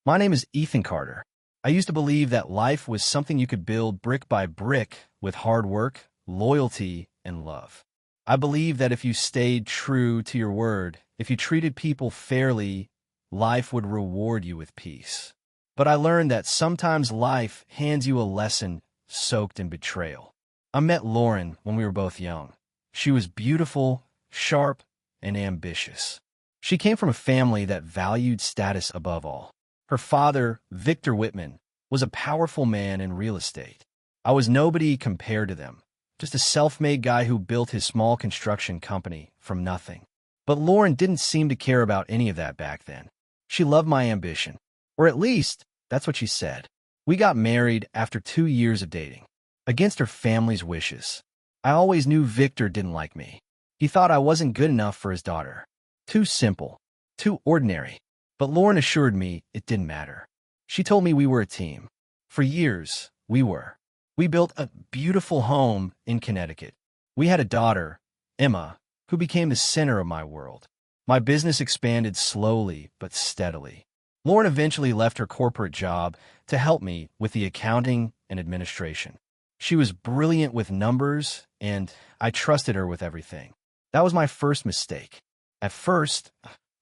My name is Ethan Carter. I used to believe that life was something you could build brick by brick with hard work, loyalty, and love. I believed that if you stayed true to your word, if you treated people fairly, life would reward you with peace. But I learned that sometimes life hands you a lesson soaked in betrayal. I met Lauren when we were both young. She was beautiful, sharp, and ambitious. She came from a family that valued status above all. Her father, Victor Whitman, was a powerful man in real estate. I was nobody compared to them, just a self-made guy who built his small construction company from nothing. But Lauren didn't seem to care about any of that back then. She loved my ambition, or at least that's what she said. We got married after 2 years of dating, against her family's wishes. I always knew Victor didn't like me. He thought I wasn't good enough for his daughter. Too simple, too ordinary. But Lauren assured me it didn't matter. She told me we were a team. For years, we were. We built a beautiful home in Connecticut. We had a daughter, Emma, who became the center of my world. My business expanded slowly but steadily. Lauren eventually left her corporate job to help me with the accounting and administration. She was brilliant with numbers, and I trusted her with everything. That was my first mistake. At first,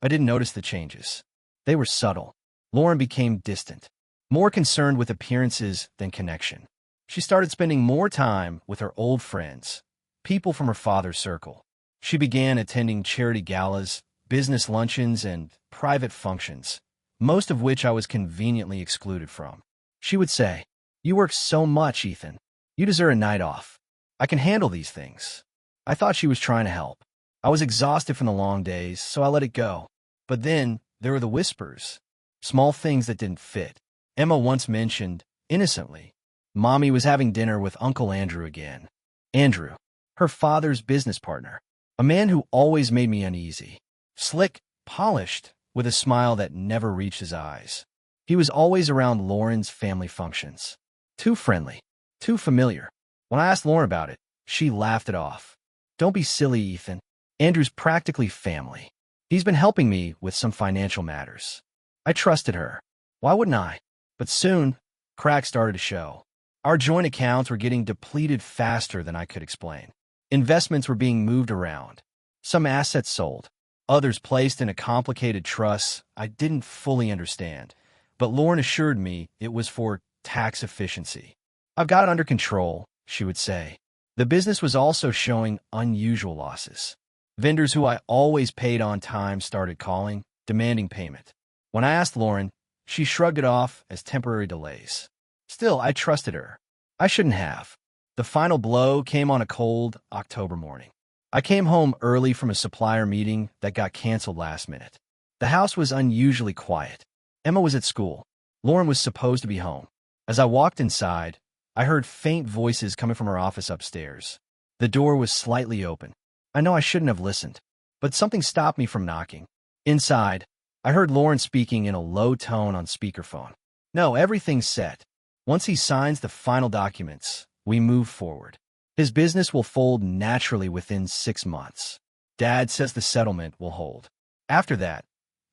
I didn't notice the changes. They were subtle. Lauren became distant, more concerned with appearances than connection. She started spending more time with her old friends, people from her father's circle. She began attending charity galas, business luncheons, and private functions, most of which I was conveniently excluded from. She would say, "You work so much, Ethan. You deserve a night off. I can handle these things." I thought she was trying to help. I was exhausted from the long days, so I let it go. But then there were the whispers, small things that didn't fit. Emma once mentioned, innocently, Mommy was having dinner with Uncle Andrew again. Andrew, her father's business partner, a man who always made me uneasy. Slick, polished, with a smile that never reached his eyes. He was always around Lauren's family functions. Too friendly, too familiar. When I asked Lauren about it, she laughed it off. "Don't be silly, Ethan. Andrew's practically family. He's been helping me with some financial matters." I trusted her. Why wouldn't I? But soon, cracks started to show. Our joint accounts were getting depleted faster than I could explain. Investments were being moved around. Some assets sold, others placed in a complicated trust I didn't fully understand. But Lauren assured me it was for tax efficiency. "I've got it under control," she would say. The business was also showing unusual losses. Vendors who I always paid on time started calling, demanding payment. When I asked Lauren, she shrugged it off as temporary delays. Still, I trusted her. I shouldn't have. The final blow came on a cold October morning. I came home early from a supplier meeting that got canceled last minute. The house was unusually quiet. Emma was at school. Lauren was supposed to be home. As I walked inside, I heard faint voices coming from her office upstairs. The door was slightly open. I know I shouldn't have listened, but something stopped me from knocking. Inside, I heard Lauren speaking in a low tone on speakerphone. "No, everything's set. Once he signs the final documents, we move forward. His business will fold naturally within 6 months. Dad says the settlement will hold. After that,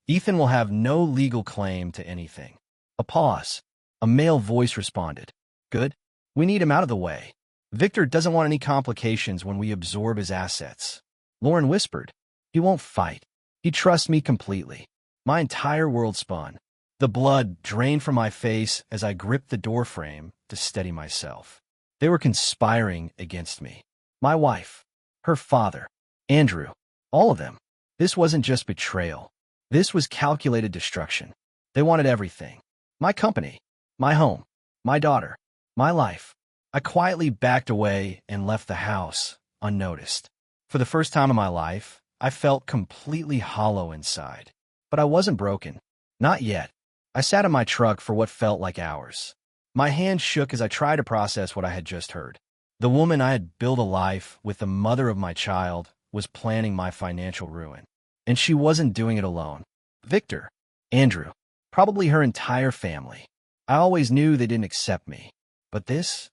Ethan will have no legal claim to anything." A pause. A male voice responded. "Good. We need him out of the way. Victor doesn't want any complications when we absorb his assets." Lauren whispered, "He won't fight. He trusts me completely." My entire world spun. The blood drained from my face as I gripped the doorframe to steady myself. They were conspiring against me. My wife, her father, Andrew, all of them. This wasn't just betrayal. This was calculated destruction. They wanted everything. My company, my home, my daughter, my life. I quietly backed away and left the house, unnoticed. For the first time in my life, I felt completely hollow inside. But I wasn't broken. Not yet. I sat in my truck for what felt like hours. My hands shook as I tried to process what I had just heard. The woman I had built a life with, the mother of my child, was planning my financial ruin. And she wasn't doing it alone. Victor, Andrew, probably her entire family. I always knew they didn't accept me. But this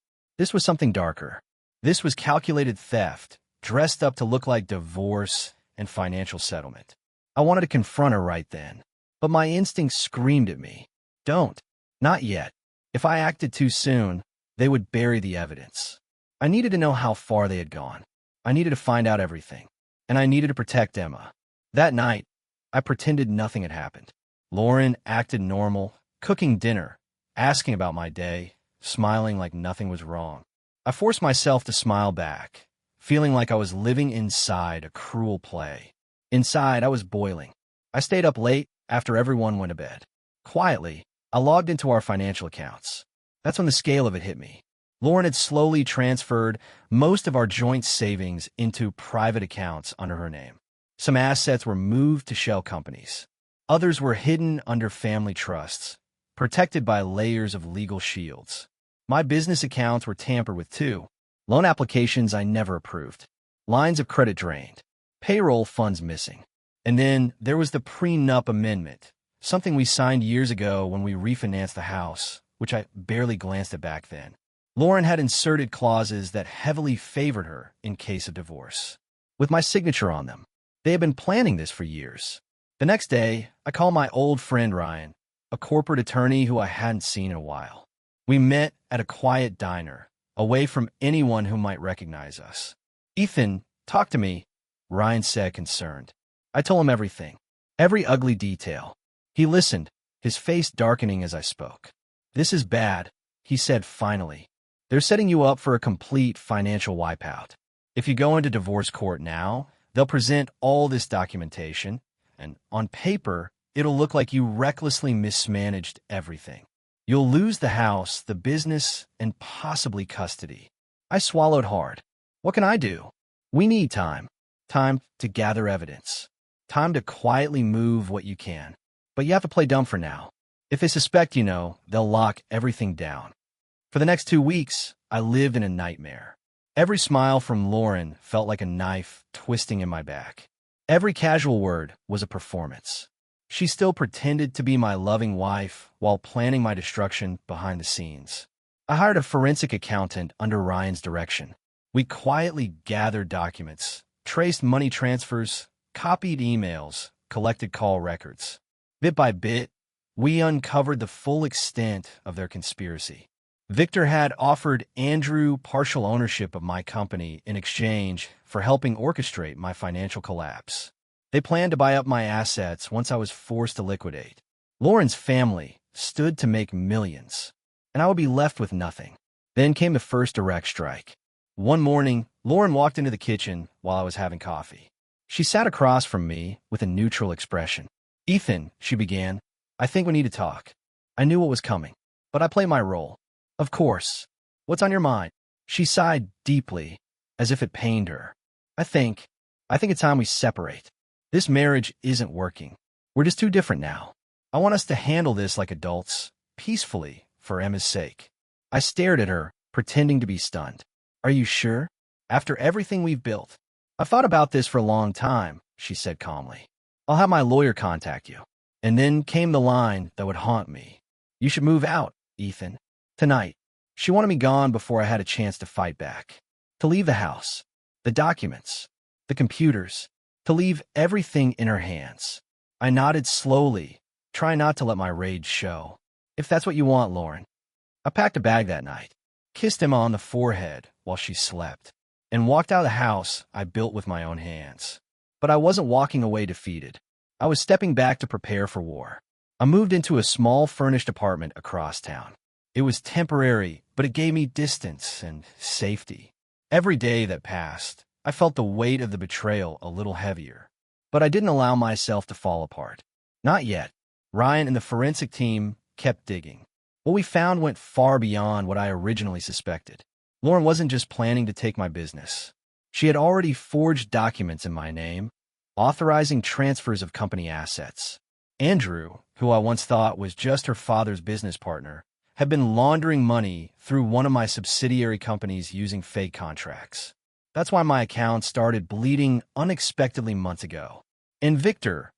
was something darker. This was calculated theft, dressed up to look like divorce and financial settlement. I wanted to confront her right then, but my instincts screamed at me. Don't. Not yet. If I acted too soon, they would bury the evidence. I needed to know how far they had gone. I needed to find out everything. And I needed to protect Emma. That night, I pretended nothing had happened. Lauren acted normal, cooking dinner, asking about my day, smiling like nothing was wrong. I forced myself to smile back, feeling like I was living inside a cruel play. Inside, I was boiling. I stayed up late after everyone went to bed. Quietly, I logged into our financial accounts. That's when the scale of it hit me. Lauren had slowly transferred most of our joint savings into private accounts under her name. Some assets were moved to shell companies. Others were hidden under family trusts, protected by layers of legal shields. My business accounts were tampered with too. Loan applications I never approved. Lines of credit drained. Payroll funds missing. And then there was the prenup amendment, something we signed years ago when we refinanced the house, which I barely glanced at back then. Lauren had inserted clauses that heavily favored her in case of divorce, with my signature on them. They had been planning this for years. The next day, I called my old friend Ryan, a corporate attorney who I hadn't seen in a while. We met at a quiet diner, away from anyone who might recognize us. "Ethan, talk to me," Ryan said, concerned. I told him everything, every ugly detail. He listened, his face darkening as I spoke. "This is bad," he said finally. "They're setting you up for a complete financial wipeout. If you go into divorce court now, they'll present all this documentation, and on paper, it'll look like you recklessly mismanaged everything. You'll lose the house, the business, and possibly custody." I swallowed hard. What can I do? We need time. Time to gather evidence. Time to quietly move what you can. But you have to play dumb for now. If they suspect they'll lock everything down. For the next 2 weeks, I lived in a nightmare. Every smile from Lauren felt like a knife twisting in my back. Every casual word was a performance. She still pretended to be my loving wife while planning my destruction behind the scenes. I hired a forensic accountant under Ryan's direction. We quietly gathered documents, traced money transfers, copied emails, collected call records. Bit by bit, we uncovered the full extent of their conspiracy. Victor had offered Andrew partial ownership of my company in exchange for helping orchestrate my financial collapse. They planned to buy up my assets once I was forced to liquidate. Lauren's family stood to make millions, and I would be left with nothing. Then came the first direct strike. One morning, Lauren walked into the kitchen while I was having coffee. She sat across from me with a neutral expression. "Ethan," she began, "I think we need to talk." I knew what was coming, but I played my role. "Of course. What's on your mind?" She sighed deeply, as if it pained her. I think it's time we separate. This marriage isn't working. We're just too different now. I want us to handle this like adults, peacefully, for Emma's sake." I stared at her, pretending to be stunned. "Are you sure? After everything we've built?" "I've thought about this for a long time," she said calmly. "I'll have my lawyer contact you." And then came the line that would haunt me. "You should move out, Ethan. Tonight." She wanted me gone before I had a chance to fight back. To leave the house, the documents, the computers, to leave everything in her hands. I nodded slowly, trying not to let my rage show. "If that's what you want, Lauren." I packed a bag that night, kissed Emma on the forehead while she slept, and walked out of the house I built with my own hands. But I wasn't walking away defeated. I was stepping back to prepare for war. I moved into a small furnished apartment across town. It was temporary, but it gave me distance and safety. Every day that passed, I felt the weight of the betrayal a little heavier. But I didn't allow myself to fall apart. Not yet. Ryan and the forensic team kept digging. What we found went far beyond what I originally suspected. Lauren wasn't just planning to take my business. She had already forged documents in my name, authorizing transfers of company assets. Andrew, who I once thought was just her father's business partner, had been laundering money through one of my subsidiary companies using fake contracts. That's why my account started bleeding unexpectedly months ago. And Victor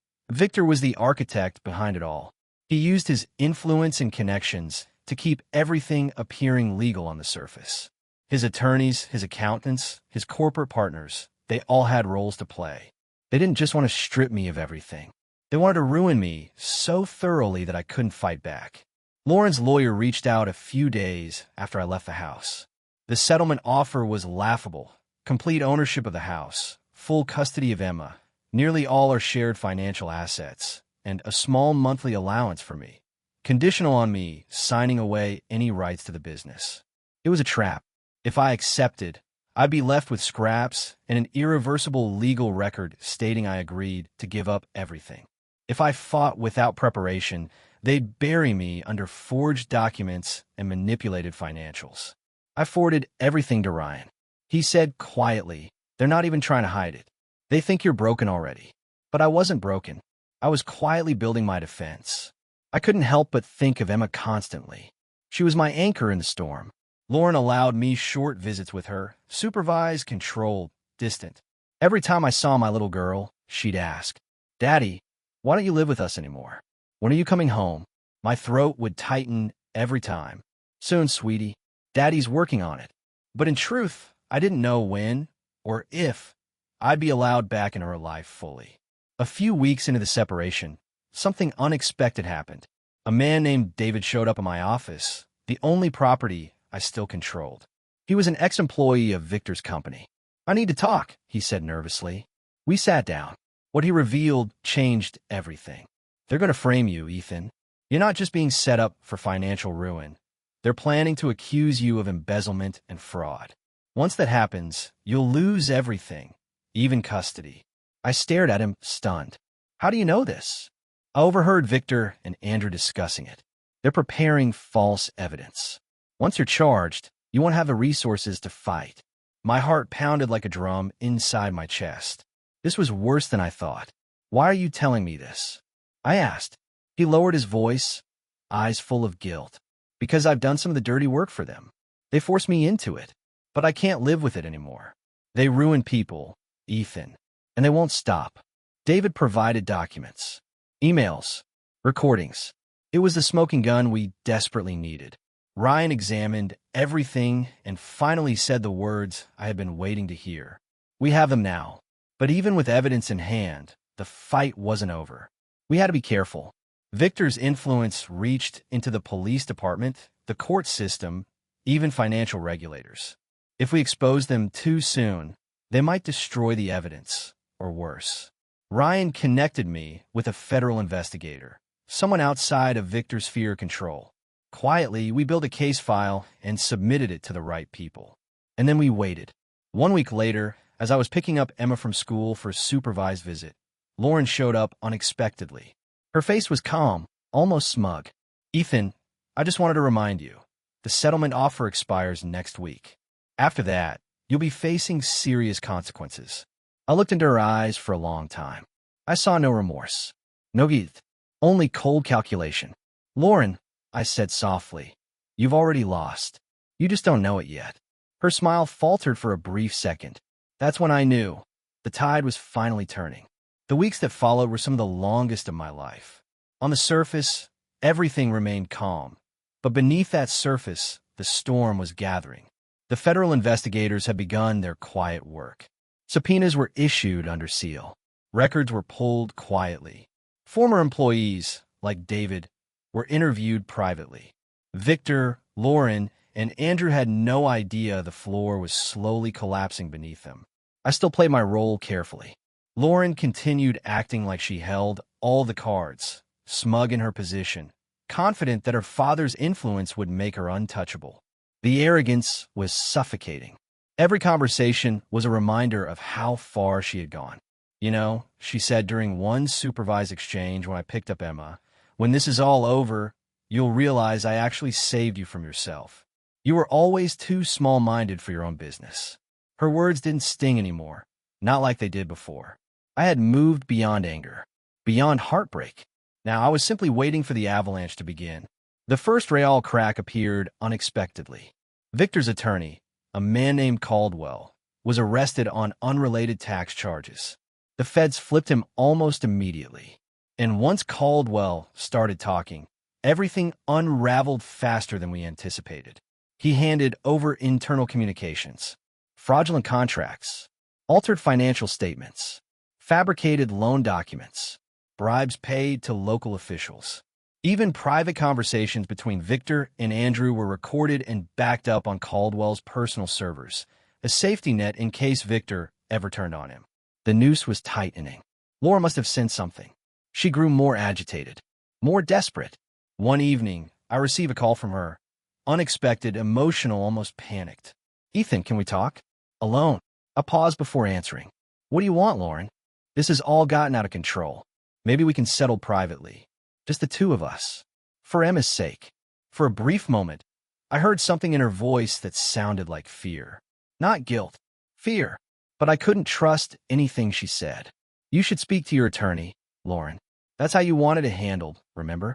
was the architect behind it all. He used his influence and connections to keep everything appearing legal on the surface. His attorneys, his accountants, his corporate partners, they all had roles to play. They didn't just want to strip me of everything. They wanted to ruin me so thoroughly that I couldn't fight back. Lauren's lawyer reached out a few days after I left the house. The settlement offer was laughable. Complete ownership of the house, full custody of Emma, nearly all our shared financial assets, and a small monthly allowance for me, conditional on me signing away any rights to the business. It was a trap. If I accepted, I'd be left with scraps and an irreversible legal record stating I agreed to give up everything. If I fought without preparation, they'd bury me under forged documents and manipulated financials. I forwarded everything to Ryan. He said quietly, "They're not even trying to hide it. They think you're broken already." But I wasn't broken. I was quietly building my defense. I couldn't help but think of Emma constantly. She was my anchor in the storm. Lauren allowed me short visits with her, supervised, controlled, distant. Every time I saw my little girl, she'd ask, "Daddy, why don't you live with us anymore? When are you coming home?" My throat would tighten every time. "Soon, sweetie. Daddy's working on it." But in truth, I didn't know when or if I'd be allowed back in her life fully. A few weeks into the separation, something unexpected happened. A man named David showed up in my office, the only property I still controlled. He was an ex-employee of Victor's company. "I need to talk," he said nervously. We sat down. What he revealed changed everything. "They're going to frame you, Ethan. You're not just being set up for financial ruin. They're planning to accuse you of embezzlement and fraud. Once that happens, you'll lose everything, even custody." I stared at him, stunned. "How do you know this?" "I overheard Victor and Andrew discussing it. They're preparing false evidence. Once you're charged, you won't have the resources to fight." My heart pounded like a drum inside my chest. This was worse than I thought. "Why are you telling me this?" I asked. He lowered his voice, eyes full of guilt. "Because I've done some of the dirty work for them. They forced me into it, but I can't live with it anymore. They ruin people, Ethan, and they won't stop." David provided documents, emails, recordings. It was the smoking gun we desperately needed. Ryan examined everything and finally said the words I had been waiting to hear. "We have them now." But even with evidence in hand, the fight wasn't over. We had to be careful. Victor's influence reached into the police department, the court system, even financial regulators. If we exposed them too soon, they might destroy the evidence, or worse. Ryan connected me with a federal investigator, someone outside of Victor's sphere of control. Quietly, we built a case file and submitted it to the right people. And then we waited. 1 week later, as I was picking up Emma from school for a supervised visit, Lauren showed up unexpectedly. Her face was calm, almost smug. "Ethan, I just wanted to remind you, the settlement offer expires next week. After that, you'll be facing serious consequences." I looked into her eyes for a long time. I saw no remorse, no guilt, only cold calculation. "Lauren," I said softly, "you've already lost. You just don't know it yet." Her smile faltered for a brief second. That's when I knew the tide was finally turning. The weeks that followed were some of the longest of my life. On the surface, everything remained calm. But beneath that surface, the storm was gathering. The federal investigators had begun their quiet work. Subpoenas were issued under seal. Records were pulled quietly. Former employees, like David, were interviewed privately. Victor, Lauren, and Andrew had no idea the floor was slowly collapsing beneath them. I still played my role carefully. Lauren continued acting like she held all the cards, smug in her position, confident that her father's influence would make her untouchable. The arrogance was suffocating. Every conversation was a reminder of how far she had gone. "You know," she said during one supervised exchange when I picked up Emma, "when this is all over, you'll realize I actually saved you from yourself. You were always too small-minded for your own business." Her words didn't sting anymore, not like they did before. I had moved beyond anger, beyond heartbreak. Now I was simply waiting for the avalanche to begin. The first real crack appeared unexpectedly. Victor's attorney, a man named Caldwell, was arrested on unrelated tax charges. The feds flipped him almost immediately. And once Caldwell started talking, everything unraveled faster than we anticipated. He handed over internal communications, fraudulent contracts, altered financial statements, fabricated loan documents, bribes paid to local officials. Even private conversations between Victor and Andrew were recorded and backed up on Caldwell's personal servers, a safety net in case Victor ever turned on him. The noose was tightening. Laura must have sensed something. She grew more agitated, more desperate. One evening, I received a call from her. Unexpected, emotional, almost panicked. "Ethan, can we talk?" "Alone." I paused before answering. "What do you want, Lauren? This has all gotten out of control. Maybe we can settle privately. Just the two of us. For Emma's sake." For a brief moment, I heard something in her voice that sounded like fear. Not guilt. Fear. But I couldn't trust anything she said. "You should speak to your attorney, Lauren. That's how you wanted it handled, remember?"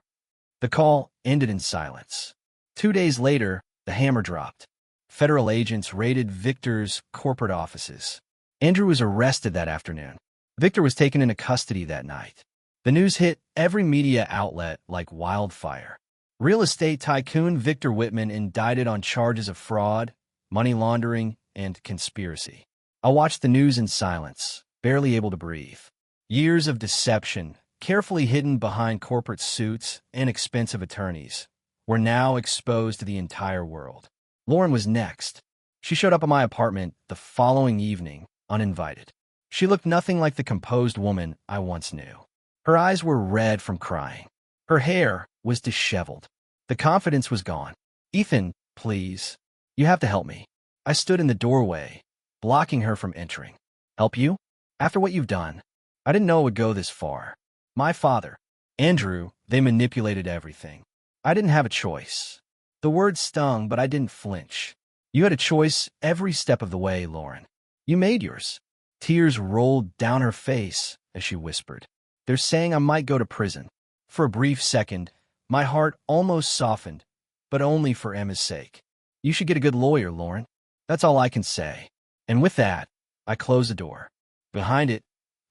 The call ended in silence. 2 days later, the hammer dropped. Federal agents raided Victor's corporate offices. Andrew was arrested that afternoon. Victor was taken into custody that night. The news hit every media outlet like wildfire. Real estate tycoon Victor Whitman indicted on charges of fraud, money laundering, and conspiracy. I watched the news in silence, barely able to breathe. Years of deception, carefully hidden behind corporate suits and expensive attorneys, were now exposed to the entire world. Lauren was next. She showed up at my apartment the following evening, uninvited. She looked nothing like the composed woman I once knew. Her eyes were red from crying. Her hair was disheveled. The confidence was gone. "Ethan, please. You have to help me." I stood in the doorway, blocking her from entering. "Help you? After what you've done?" I didn't know it would go this far. My father, Andrew, they manipulated everything. I didn't have a choice. The words stung, but I didn't flinch. "You had a choice every step of the way, Lauren. You made yours." Tears rolled down her face as she whispered. "They're saying I might go to prison." For a brief second, my heart almost softened, but only for Emma's sake. "You should get a good lawyer, Lauren. That's all I can say." And with that, I closed the door. Behind it,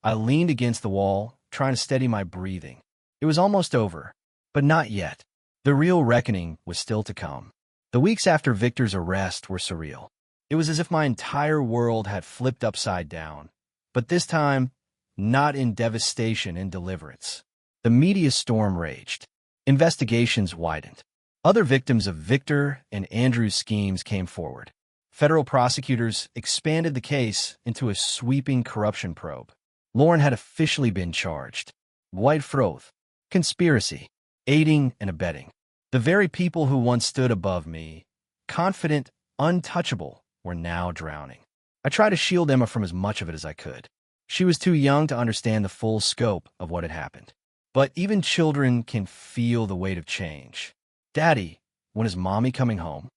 I leaned against the wall, trying to steady my breathing. It was almost over, but not yet. The real reckoning was still to come. The weeks after Victor's arrest were surreal. It was as if my entire world had flipped upside down, but this time, not in devastation and deliverance. The media storm raged. Investigations widened. Other victims of Victor and Andrew's schemes came forward. Federal prosecutors expanded the case into a sweeping corruption probe. Lauren had officially been charged. White fraud, conspiracy, aiding and abetting. The very people who once stood above me, confident, untouchable, were now drowning. I tried to shield Emma from as much of it as I could. She was too young to understand the full scope of what had happened. But even children can feel the weight of change. "Daddy, when is Mommy coming home?"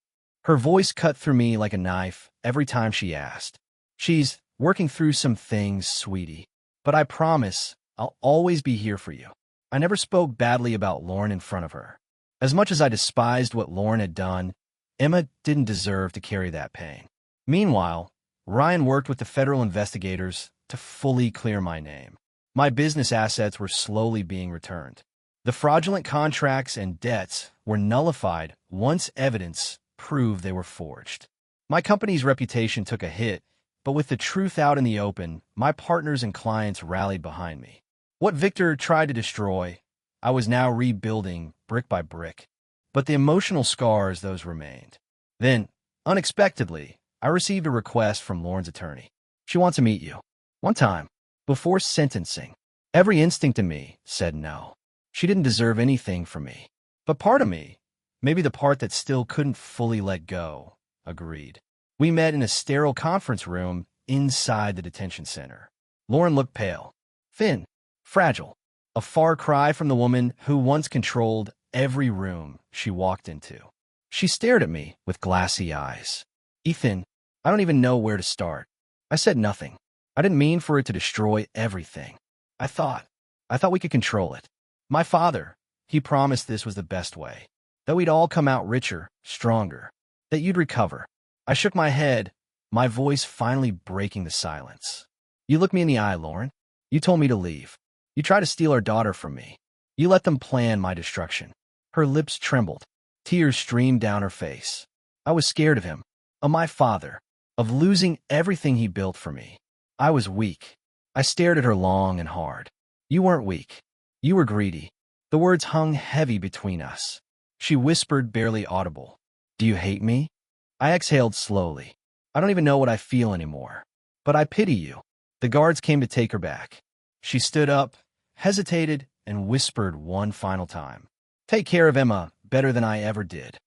Her voice cut through me like a knife every time she asked. "She's working through some things, sweetie. But I promise I'll always be here for you." I never spoke badly about Lauren in front of her. As much as I despised what Lauren had done, Emma didn't deserve to carry that pain. Meanwhile, Ryan worked with the federal investigators to fully clear my name. My business assets were slowly being returned. The fraudulent contracts and debts were nullified once evidence proved they were forged. My company's reputation took a hit, but with the truth out in the open, my partners and clients rallied behind me. What Victor tried to destroy, I was now rebuilding brick by brick. But the emotional scars, those remained. Then, unexpectedly, I received a request from Lauren's attorney. "She wants to meet you. One time, before sentencing." Every instinct in me said no. She didn't deserve anything from me. But part of me, maybe the part that still couldn't fully let go, agreed. We met in a sterile conference room inside the detention center. Lauren looked pale, thin, fragile, a far cry from the woman who once controlled every room she walked into. She stared at me with glassy eyes. "Ethan, I don't even know where to start." I said nothing. I didn't mean for it to destroy everything. I thought we could control it. My father, he promised this was the best way, that we'd all come out richer, stronger, that you'd recover. I shook my head, my voice finally breaking the silence. "You looked me in the eye, Lauren. You told me to leave. You tried to steal our daughter from me. You let them plan my destruction." Her lips trembled. Tears streamed down her face. I was scared of him, of my father, of losing everything he built for me. I was weak. I stared at her long and hard. "You weren't weak. You were greedy. The words hung heavy between us. She whispered, barely audible, "Do you hate me?" I exhaled slowly. "I don't even know what I feel anymore. But I pity you." The guards came to take her back. She stood up, hesitated, and whispered one final time, "Take care of Emma better than I ever did."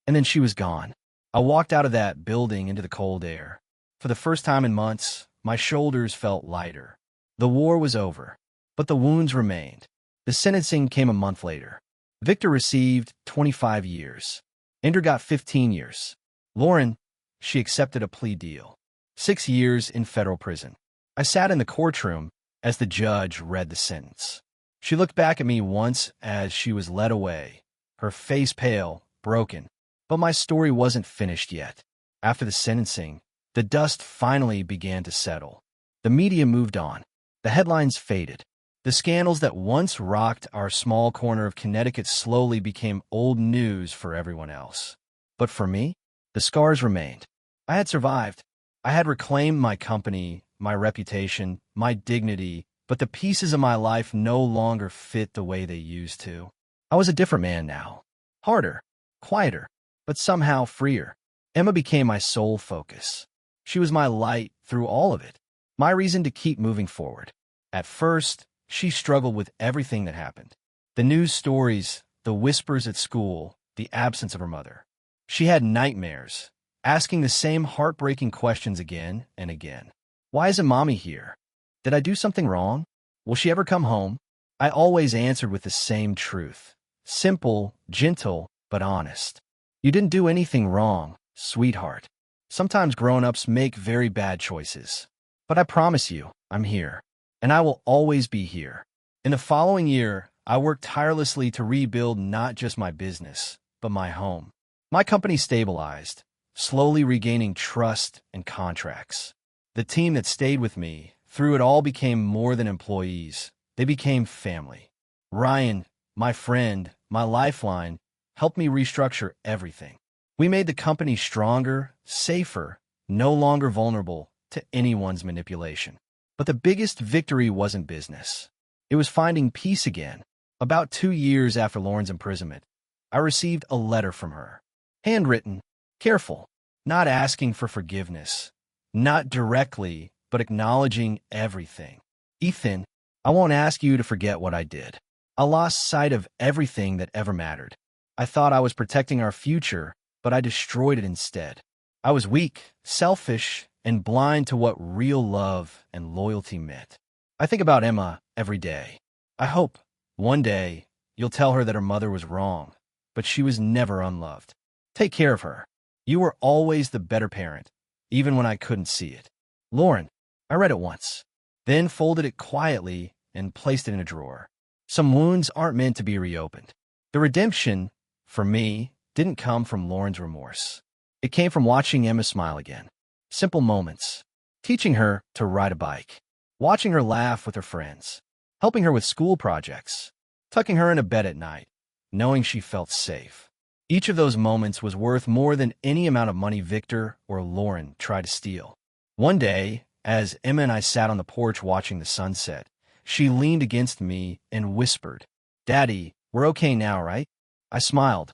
And then she was gone. I walked out of that building into the cold air. For the first time in months, my shoulders felt lighter. The war was over, but the wounds remained. The sentencing came a month later. Victor received 25 years. Ender got 15 years. Lauren, she accepted a plea deal. 6 years in federal prison. I sat in the courtroom as the judge read the sentence. She looked back at me once as she was led away, her face pale, broken. But my story wasn't finished yet. After the sentencing, the dust finally began to settle. The media moved on. The headlines faded. The scandals that once rocked our small corner of Connecticut slowly became old news for everyone else. But for me, the scars remained. I had survived. I had reclaimed my company, my reputation, my dignity, but the pieces of my life no longer fit the way they used to. I was a different man now. Harder, quieter, but somehow freer. Emma became my sole focus. She was my light through all of it, my reason to keep moving forward. At first, she struggled with everything that happened. The news stories, the whispers at school, the absence of her mother. She had nightmares, asking the same heartbreaking questions again and again. Why isn't Mommy here? Did I do something wrong? Will she ever come home? I always answered with the same truth. Simple, gentle, but honest. You didn't do anything wrong, sweetheart. Sometimes grown-ups make very bad choices. But I promise you, I'm here. And I will always be here. In the following year, I worked tirelessly to rebuild not just my business, but my home. My company stabilized, slowly regaining trust and contracts. The team that stayed with me through it all became more than employees. They became family. Ryan, my friend, my lifeline, helped me restructure everything. We made the company stronger, safer, no longer vulnerable to anyone's manipulation. But the biggest victory wasn't business. It was finding peace again. About 2 years after Lauren's imprisonment, I received a letter from her. Handwritten, careful, not asking for forgiveness, not directly, but acknowledging everything. "Ethan, I won't ask you to forget what I did. I lost sight of everything that ever mattered. I thought I was protecting our future, but I destroyed it instead. I was weak, selfish, and blind to what real love and loyalty meant. I think about Emma every day. I hope, one day, you'll tell her that her mother was wrong, but she was never unloved. Take care of her. You were always the better parent, even when I couldn't see it." Lauren, I read it once, then folded it quietly and placed it in a drawer. Some wounds aren't meant to be reopened. The redemption, for me, didn't come from Lauren's remorse. It came from watching Emma smile again. Simple moments. Teaching her to ride a bike. Watching her laugh with her friends. Helping her with school projects. Tucking her into bed at night, knowing she felt safe. Each of those moments was worth more than any amount of money Victor or Lauren tried to steal. One day, as Emma and I sat on the porch watching the sunset, she leaned against me and whispered, "Daddy, we're okay now, right?" I smiled.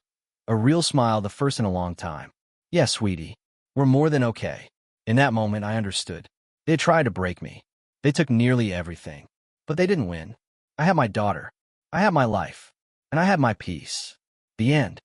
A real smile, the first in a long time. "Yes, sweetie, we're more than okay." In that moment, I understood. They tried to break me. They took nearly everything. But they didn't win. I had my daughter. I had my life. And I had my peace. The end.